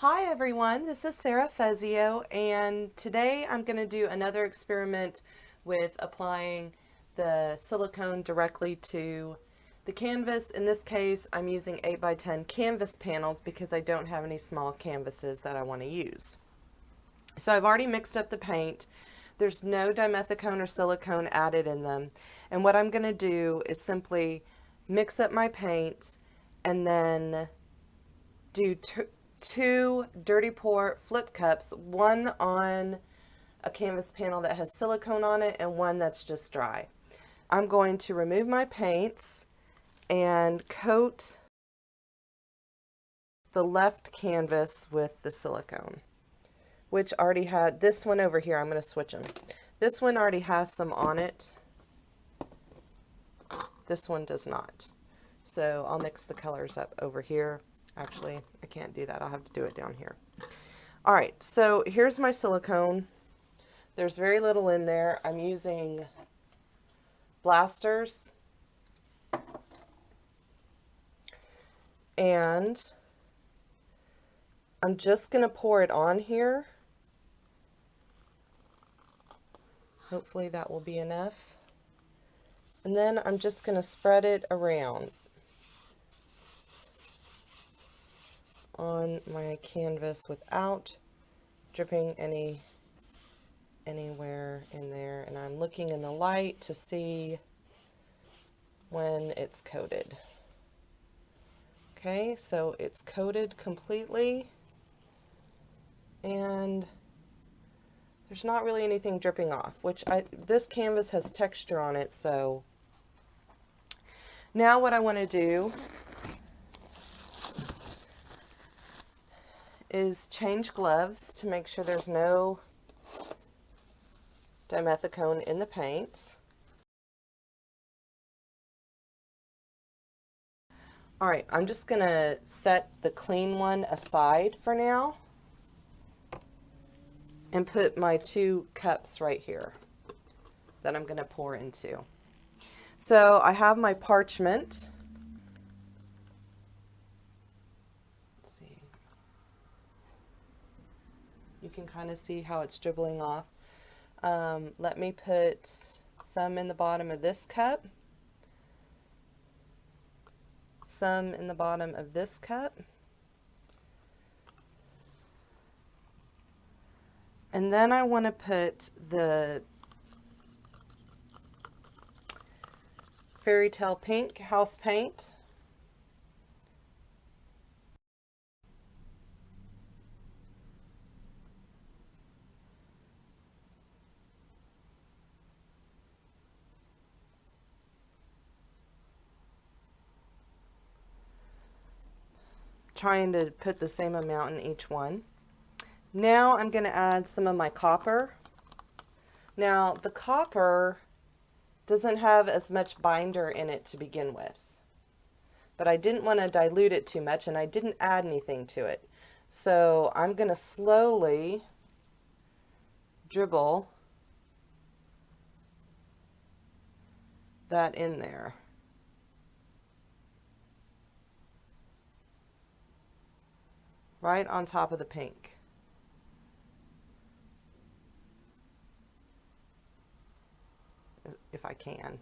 Hi everyone, this is Sarah Fezio, and today I'm going to do another experiment with applying the silicone directly to the canvas. In this case, I'm using 8x10 canvas panels because I don't have any small canvases that I want to use. So I've already mixed up the paint. There's no dimethicone or silicone added in them. And what I'm going to do is simply mix up my paint and then do two dirty pour flip cups, one on a canvas panel that has silicone on it and one that's just dry. I'm going to remove my paints and coat the left canvas with the silicone, which already had this one over here. I'm going to switch them. This one already has some on it. This one does not. So I'll mix the colors up over here. Actually, I can't do that. I'll have to do it down here. All right, so here's my silicone. There's very little in there. I'm using blasters. And I'm just going to pour it on here. Hopefully that will be enough. And then I'm just going to spread it around on my canvas without dripping anywhere in there. And I'm looking in the light to see when it's coated. Okay, so it's coated completely and there's not really anything dripping off, which this canvas has texture on it. So now what I want to do is change gloves to make sure there's no dimethicone in the paints. All right, I'm just going to set the clean one aside for now and put my two cups right here that I'm going to pour into. So I have my Parchment. Let's see. You can kind of see how it's dribbling off. Let me put some in the bottom of this cup, some in the bottom of this cup, and then I want to put the FairyTale pink house paint. Trying to put the same amount in each one. Now I'm going to add some of my copper. Now the copper doesn't have as much binder in it to begin with, but I didn't want to dilute it too much and I didn't add anything to it. So I'm going to slowly dribble that in there. Right on top of the pink. If I can.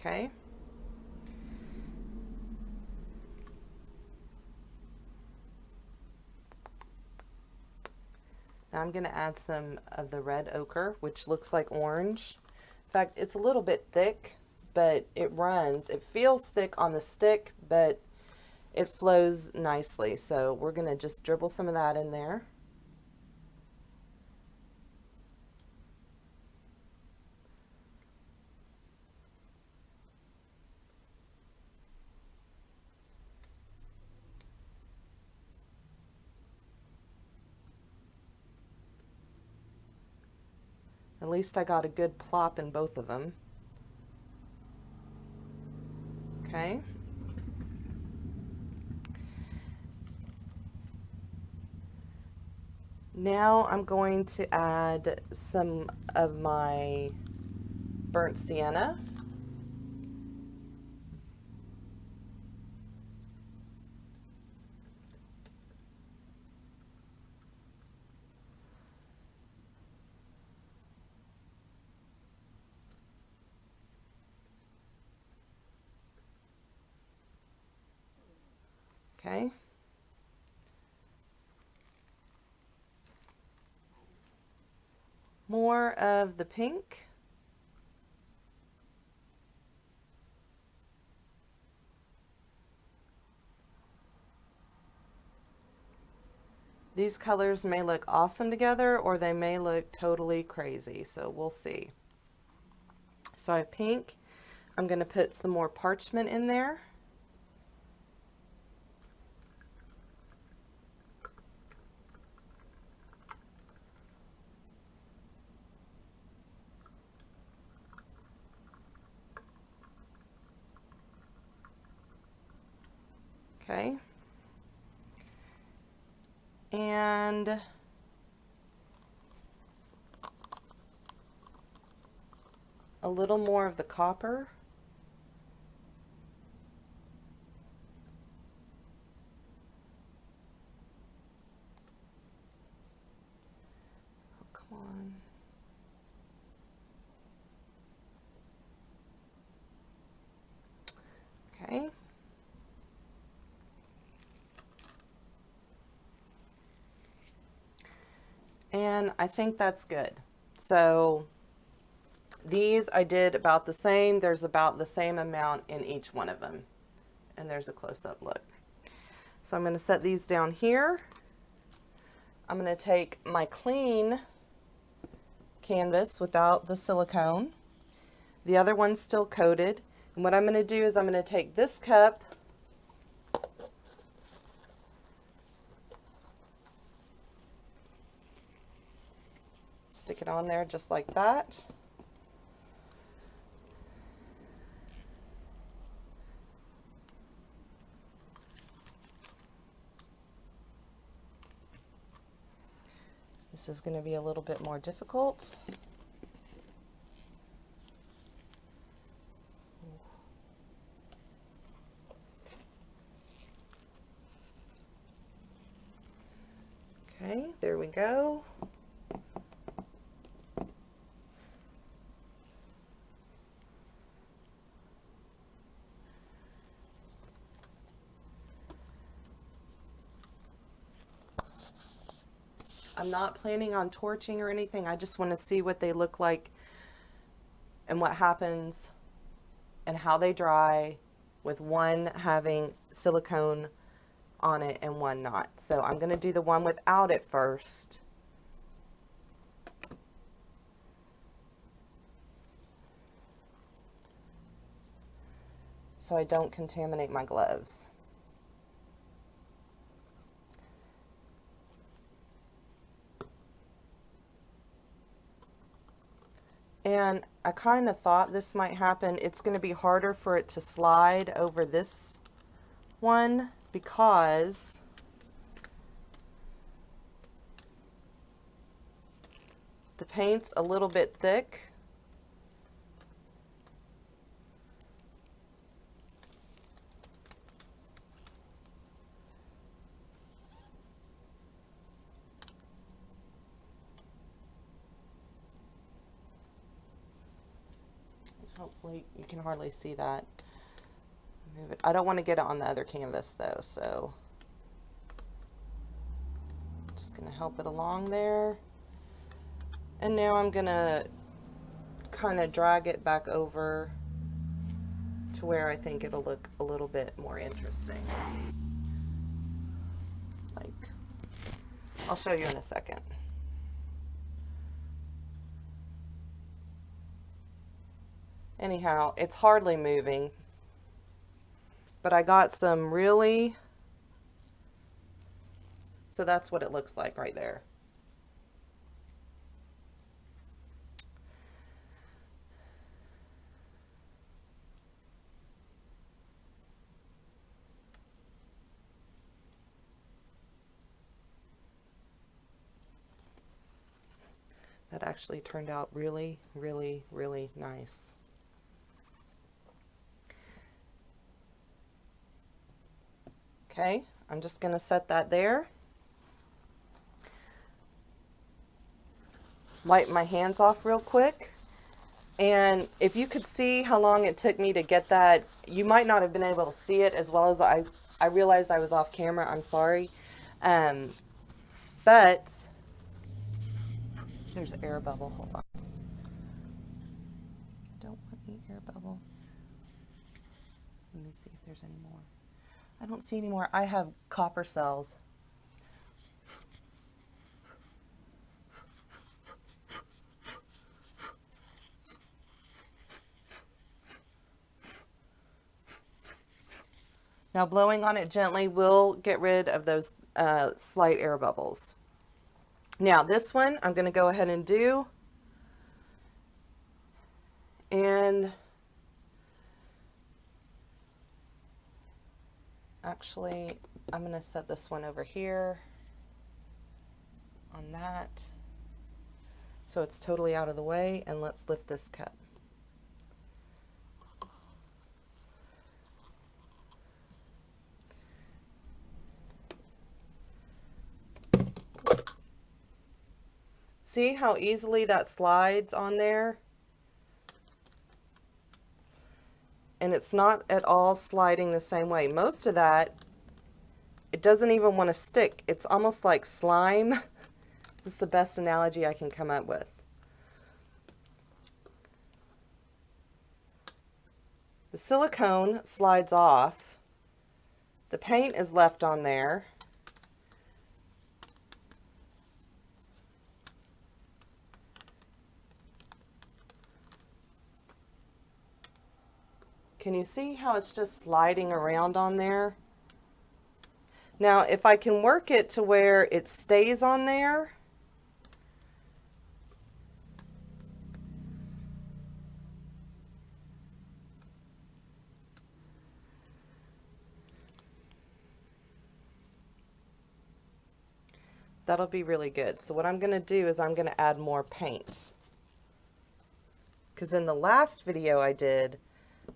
Okay. Now I'm going to add some of the red ochre, which looks like orange. In fact, it's a little bit thick, but it runs. It feels thick on the stick, but it flows nicely. So we're going to just dribble some of that in there. At least I got a good plop in both of them. Okay. Now I'm going to add some of my burnt sienna. Okay. More of the pink. These colors may look awesome together or they may look totally crazy, so we'll see. So I have pink. I'm going to put some more parchment in there. Okay. And a little more of the copper. Oh, come on. Okay. And I think that's good. So these I did about the same. There's about the same amount in each one of them. And there's a close-up look. So I'm going to set these down here. I'm going to take my clean canvas without the silicone. The other one's still coated. And what I'm going to do is I'm going to take this cup stick it on there just like that. This is going to be a little bit more difficult. Okay, there we go. I'm not planning on torching or anything. I just want to see what they look like and what happens and how they dry with one having silicone on it and one not. So I'm going to do the one without it first. So I don't contaminate my gloves. And I kind of thought this might happen. It's going to be harder for it to slide over this one because the paint's a little bit thick. Hopefully you can hardly see that. Move it. I don't want to get it on the other canvas though, so just going to help it along there. And now I'm going to kind of drag it back over to where I think it'll look a little bit more interesting. Like, I'll show you in a second. Anyhow, it's hardly moving, but I got some really, so that's what it looks like right there. That actually turned out really, really, really nice. Okay, I'm just going to set that there. Wipe my hands off real quick. And if you could see how long it took me to get that, you might not have been able to see it as well as I I realized I was off camera. I'm sorry. But there's an air bubble. Hold on. Don't want any air bubble. Let me see if there's any more. I don't see any more. I have copper cells. Now blowing on it gently will get rid of those slight air bubbles. Now this one I'm going to go ahead and do. And actually I'm going to set this one over here on that. So it's totally out of the way, and let's lift this cup. See how easily that slides on there? And it's not at all sliding the same way. Most of that, it doesn't even want to stick. It's almost like slime. This is the best analogy I can come up with. The silicone slides off. The paint is left on there. Can you see how it's just sliding around on there? Now, if I can work it to where it stays on there, that'll be really good. So what I'm going to do is I'm going to add more paint. Because in the last video I did,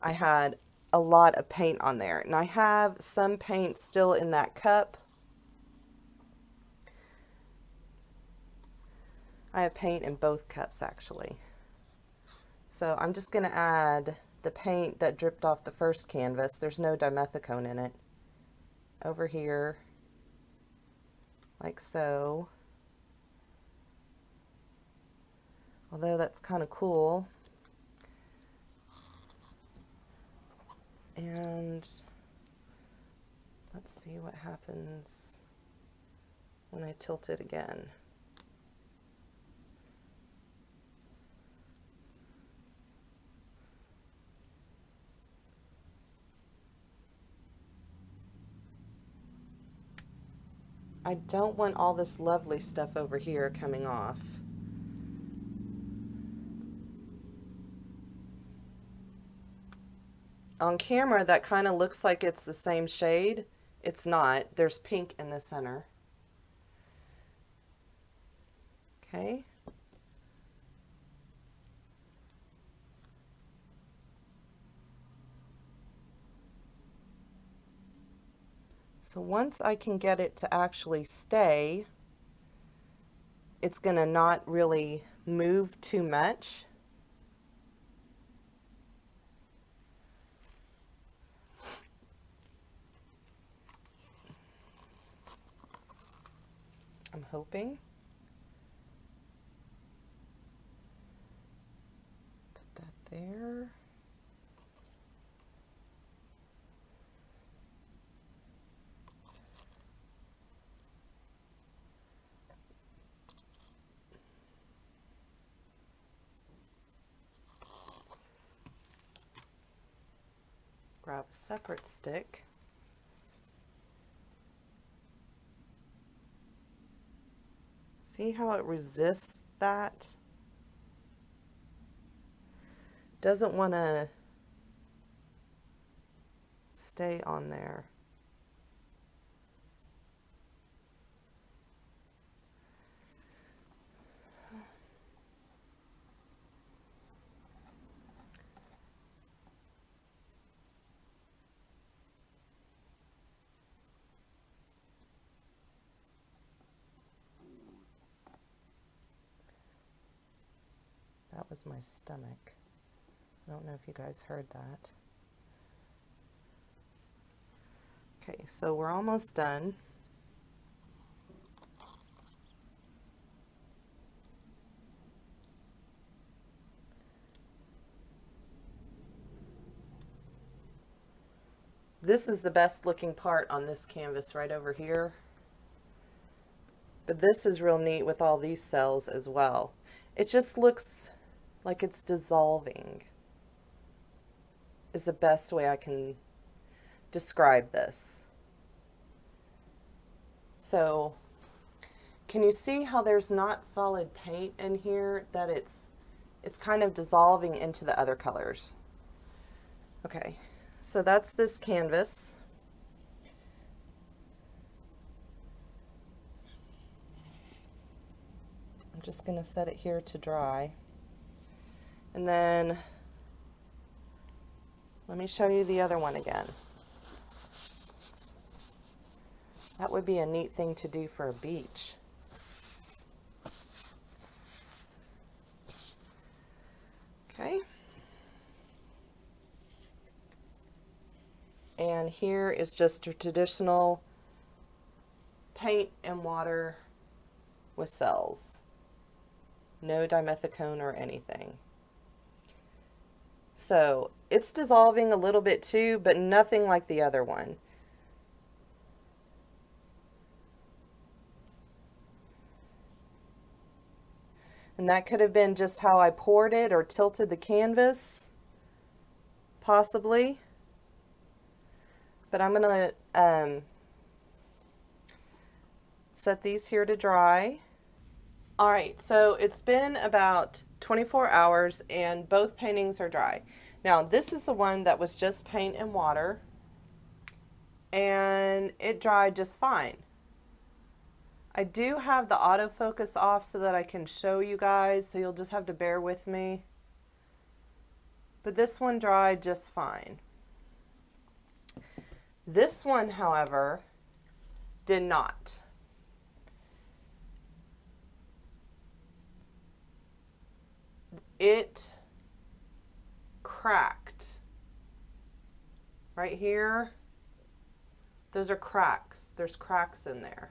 I had a lot of paint on there. And I have some paint still in that cup. I have paint in both cups actually. So I'm just going to add the paint that dripped off the first canvas. There's no dimethicone in it. Over here. Like so. Although that's kind of cool. And let's see what happens when I tilt it again. I don't want all this lovely stuff over here coming off. On camera, that kind of looks like it's the same shade. It's not. There's pink in the center. Okay. So once I can get it to actually stay, it's going to not really move too much. I'm hoping. Put that there. Grab a separate stick. See how it resists that? Doesn't want to stay on there. That was my stomach. I don't know if you guys heard that. Okay, so we're almost done. This is the best looking part on this canvas right over here. But this is real neat with all these cells as well. It just looks like it's dissolving, is the best way I can describe this. So, can you see how there's not solid paint in here, that it's kind of dissolving into the other colors? Okay, so that's this canvas. I'm just going to set it here to dry. And then let me show you the other one again. That would be a neat thing to do for a beach. Okay. And here is just a traditional paint and water with cells. No dimethicone or anything. So it's dissolving a little bit too, but nothing like the other one. And that could have been just how I poured it or tilted the canvas, possibly. But I'm going to set these here to dry. All right, so it's been about 24 hours and both paintings are dry. Now, this is the one that was just paint and water, and it dried just fine. I do have the autofocus off so that I can show you guys, so you'll just have to bear with me. But this one dried just fine. This one, however, did not. It cracked. Right here, those are cracks. There's cracks in there.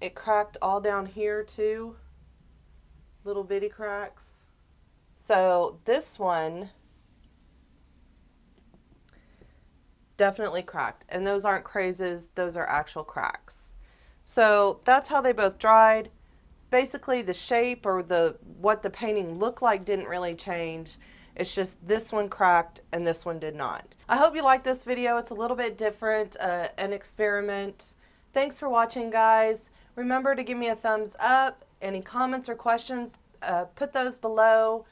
It cracked all down here too. Little bitty cracks. So this one definitely cracked. And those aren't crazes, those are actual cracks. So that's how they both dried. Basically the shape or what the painting looked like didn't really change. It's just this one cracked and this one did not. I hope you liked this video. It's a little bit different, an experiment. Thanks for watching, guys. Remember to give me a thumbs up. Any comments or questions, put those below.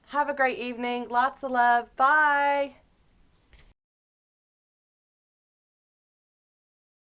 Have a great evening. Lots of love. Bye.